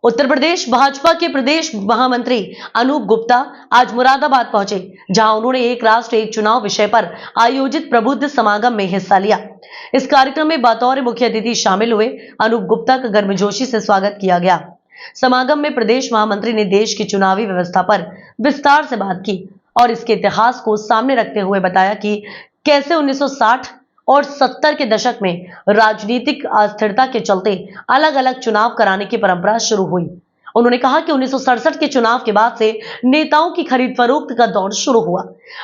उत्तर प्रदेश भाजपा के प्रदेश महामंत्री अनूप गुप्ता आज मुरादाबाद पहुंचे, जहां उन्होंने एक राष्ट्र एक चुनाव विषय पर आयोजित प्रबुद्ध समागम में हिस्सा लिया। इस कार्यक्रम में बतौर मुख्य अतिथि शामिल हुए अनूप गुप्ता का गर्मजोशी से स्वागत किया गया। समागम में प्रदेश महामंत्री ने देश की चुनावी व्यवस्था पर विस्तार से बात की और इसके इतिहास को सामने रखते हुए बताया कि कैसे 1960 और 70 के दशक में राजनीतिक अस्थिरता के चलते अलग अलग चुनाव कराने की परंपरा शुरू हुई। उन्होंने कहा कि 1967 के चुनाव के बाद से नेताओं की खरीद फरोख्त का दौर शुरू हुआ,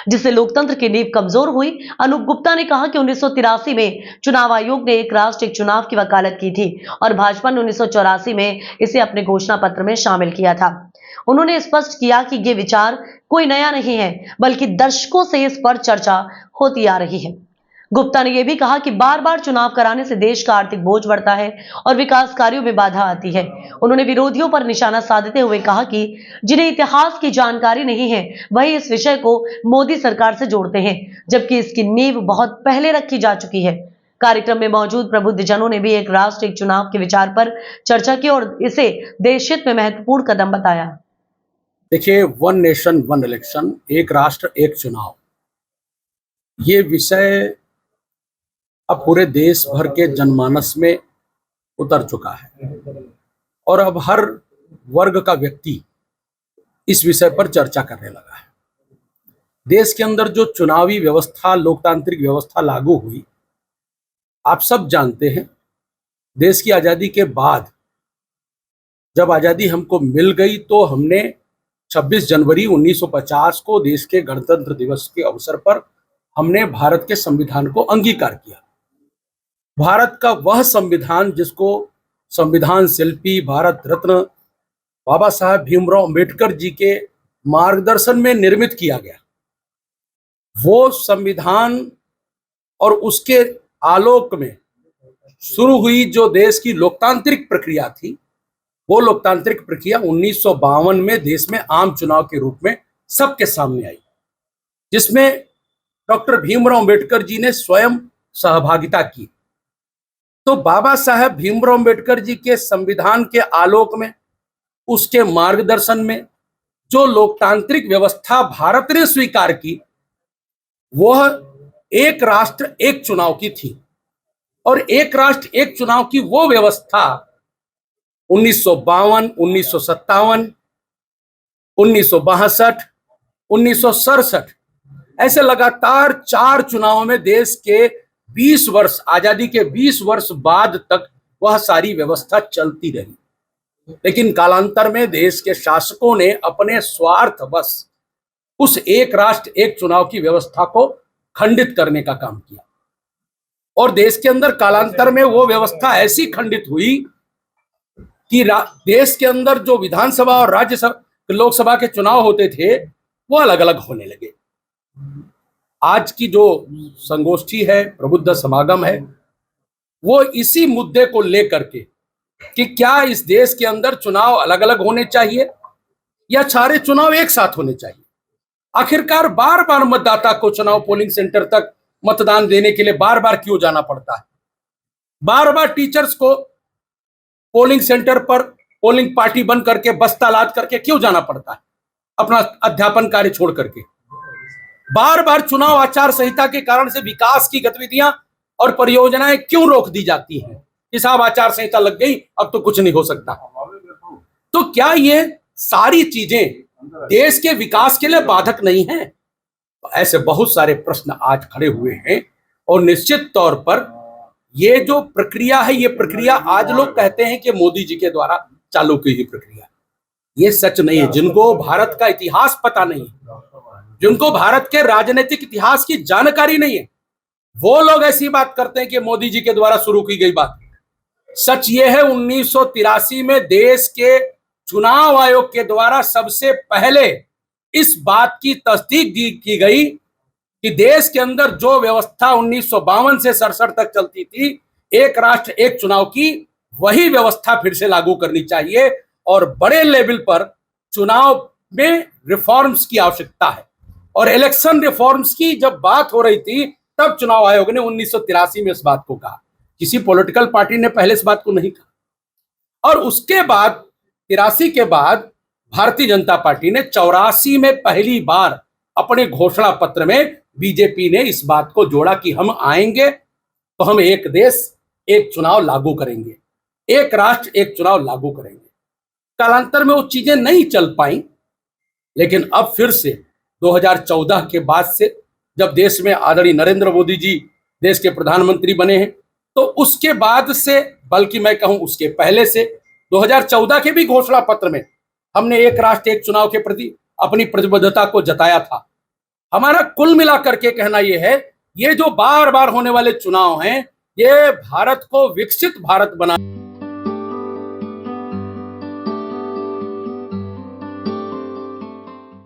जिससे लोकतंत्र की नींव कमजोर हुई। अनूप गुप्ता ने कहा कि 1983 में चुनाव आयोग ने एक राष्ट्र एक चुनाव की वकालत की थी और भाजपा ने 1984 में इसे अपने घोषणा पत्र में शामिल किया था। उन्होंने स्पष्ट किया कि ये विचार कोई नया नहीं है, बल्कि दशकों से इस पर चर्चा होती आ रही है। गुप्ता ने यह भी कहा कि बार बार चुनाव कराने से देश का आर्थिक बोझ बढ़ता है और विकास कार्यों में बाधा आती है। उन्होंने विरोधियों पर निशाना साधते हुए कहा कि जिन्हें इतिहास की जानकारी नहीं है, वही इस विषय को मोदी सरकार से जोड़ते हैं, जबकि इसकी नींव बहुत पहले रखी जा चुकी है। कार्यक्रम में मौजूद प्रबुद्ध जनों ने भी एक राष्ट्र एक चुनाव के विचार पर चर्चा की और इसे देशहित में महत्वपूर्ण कदम बताया। देखिए, वन नेशन वन इलेक्शन, एक राष्ट्र एक चुनाव, ये विषय अब पूरे देश भर के जनमानस में उतर चुका है और अब हर वर्ग का व्यक्ति इस विषय पर चर्चा करने लगा है। देश के अंदर जो चुनावी व्यवस्था, लोकतांत्रिक व्यवस्था लागू हुई, आप सब जानते हैं। देश की आज़ादी के बाद जब आज़ादी हमको मिल गई तो हमने 26 जनवरी 1950 को देश के गणतंत्र दिवस के अवसर पर हमने भारत के संविधान को अंगीकार किया। भारत का वह संविधान जिसको संविधान शिल्पी भारत रत्न बाबा साहब भीमराव अंबेडकर जी के मार्गदर्शन में निर्मित किया गया, वो संविधान और उसके आलोक में शुरू हुई जो देश की लोकतांत्रिक प्रक्रिया थी, वो लोकतांत्रिक प्रक्रिया 1952 में देश में आम चुनाव के रूप में सबके सामने आई, जिसमें डॉक्टर भीमराव अंबेडकर जी ने स्वयं सहभागिता की। तो बाबा साहब भीमराव अंबेडकर जी के संविधान के आलोक में, उसके मार्गदर्शन में जो लोकतांत्रिक व्यवस्था भारत ने स्वीकार की, वह एक राष्ट्र एक चुनाव की थी। और एक राष्ट्र एक चुनाव की वो व्यवस्था 1952, 1957, 1962, 1967 ऐसे लगातार 4 चुनावों में देश के 20 वर्ष, आजादी के 20 वर्ष बाद तक वह सारी व्यवस्था चलती रही। लेकिन कालांतर में देश के शासकों ने अपने स्वार्थवश उस एक राष्ट्र एक चुनाव की व्यवस्था को खंडित करने का काम किया और देश के अंदर कालांतर में वो व्यवस्था ऐसी खंडित हुई कि देश के अंदर जो विधानसभा और राज्यसभा, लोकसभा के चुनाव होते थे, वो अलग अलग होने लगे। आज की जो संगोष्ठी है, प्रबुद्ध समागम है, वो इसी मुद्दे को लेकर के कि क्या इस देश के अंदर चुनाव अलग अलग होने चाहिए या सारे चुनाव एक साथ होने चाहिए। आखिरकार बार बार मतदाता को चुनाव पोलिंग सेंटर तक मतदान देने के लिए बार बार क्यों जाना पड़ता है। बार बार टीचर्स को पोलिंग सेंटर पर पोलिंग पार्टी बन करके बस्ता लाद करके क्यों जाना पड़ता है, अपना अध्यापन कार्य छोड़ करके। बार बार चुनाव आचार संहिता के कारण से विकास की गतिविधियां और परियोजनाएं क्यों रोक दी जाती हैं कि साहब आचार संहिता लग गई, अब तो कुछ नहीं हो सकता। तो क्या ये सारी चीजें देश के विकास के लिए बाधक नहीं है? तो ऐसे बहुत सारे प्रश्न आज खड़े हुए हैं और निश्चित तौर पर ये जो प्रक्रिया है, ये प्रक्रिया आज लोग कहते हैं कि मोदी जी के द्वारा चालू की हुई प्रक्रिया, ये सच नहीं है। जिनको भारत का इतिहास पता नहीं है, जिनको भारत के राजनीतिक इतिहास की जानकारी नहीं है, वो लोग ऐसी बात करते हैं कि मोदी जी के द्वारा शुरू की गई बात। सच ये है, 1983 में देश के चुनाव आयोग के द्वारा सबसे पहले इस बात की तस्दीक की गई कि देश के अंदर जो व्यवस्था 1952 से 67 तक चलती थी, एक राष्ट्र एक चुनाव की, वही व्यवस्था फिर से लागू करनी चाहिए और बड़े लेवल पर चुनाव में रिफॉर्म्स की आवश्यकता है। और इलेक्शन रिफॉर्म्स की जब बात हो रही थी, तब चुनाव आयोग ने 1983 में इस बात को कहा। किसी पॉलिटिकल पार्टी ने पहले इस बात को नहीं कहा। और उसके बाद 83 के बाद भारतीय जनता पार्टी ने 84 में पहली बार अपने घोषणा पत्र में बीजेपी ने इस बात को जोड़ा कि हम आएंगे तो हम एक देश एक चुनाव लागू करेंगे, एक राष्ट्र एक चुनाव लागू करेंगे। कालांतर में वो चीजें नहीं चल पाई, लेकिन अब फिर से 2014 के बाद से जब देश में आदरणीय नरेंद्र मोदी जी देश के प्रधानमंत्री बने हैं, तो उसके बाद से, बल्कि मैं कहूं उसके पहले से, 2014 के भी घोषणा पत्र में हमने एक राष्ट्र एक चुनाव के प्रति अपनी प्रतिबद्धता को जताया था। हमारा कुल मिलाकर के कहना यह है, ये जो बार बार होने वाले चुनाव हैं, ये भारत को विकसित भारत बना